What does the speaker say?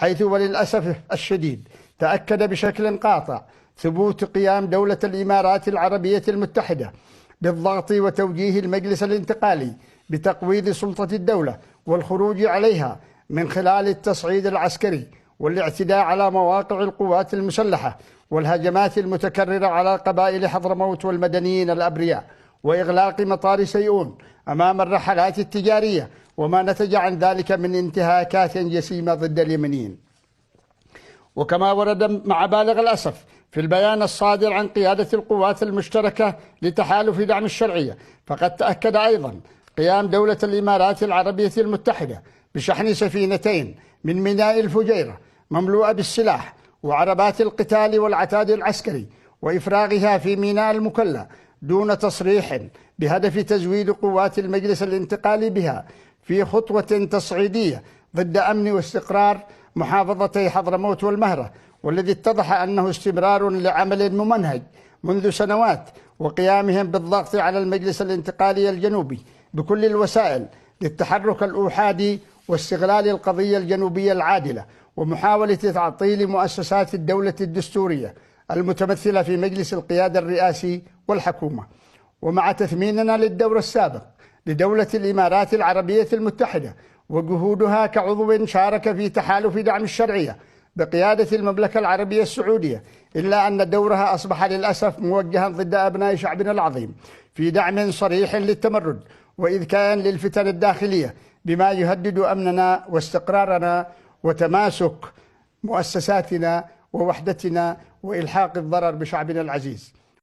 حيث وللأسف الشديد تأكد بشكل قاطع ثبوت قيام دولة الإمارات العربية المتحدة بالضغط وتوجيه المجلس الانتقالي بتقويض سلطة الدولة والخروج عليها من خلال التصعيد العسكري والاعتداء على مواقع القوات المسلحة والهجمات المتكررة على قبائل حضرموت والمدنيين الأبرياء، وإغلاق مطار سيئون أمام الرحلات التجارية، وما نتج عن ذلك من انتهاكات جسيمة ضد اليمنيين. وكما ورد مع بالغ الأسف في البيان الصادر عن قيادة القوات المشتركة لتحالف دعم الشرعية، فقد تأكد أيضا قيام دولة الإمارات العربية المتحدة بشحن سفينتين من ميناء الفجيرة مملوءة بالسلاح وعربات القتال والعتاد العسكري، وإفراغها في ميناء المكلا دون تصريح بهدف تزويد قوات المجلس الانتقالي بها في خطوة تصعيدية ضد أمن واستقرار محافظتي حضرموت والمهرة، والذي اتضح أنه استمرار لعمل ممنهج منذ سنوات وقيامهم بالضغط على المجلس الانتقالي الجنوبي بكل الوسائل للتحرك الأوحادي واستغلال القضية الجنوبية العادلة ومحاولة تعطيل مؤسسات الدولة الدستورية المتمثلة في مجلس القيادة الرئاسي والحكومة. ومع تثميننا للدور السابق لدولة الإمارات العربية المتحدة وجهودها كعضو شارك في تحالف دعم الشرعية بقيادة المملكة العربية السعودية، إلا أن دورها أصبح للأسف موجها ضد أبناء شعبنا العظيم في دعم صريح للتمرد وإذكاء للفتن الداخلية بما يهدد أمننا واستقرارنا وتماسك مؤسساتنا ووحدتنا وإلحاق الضرر بشعبنا العزيز.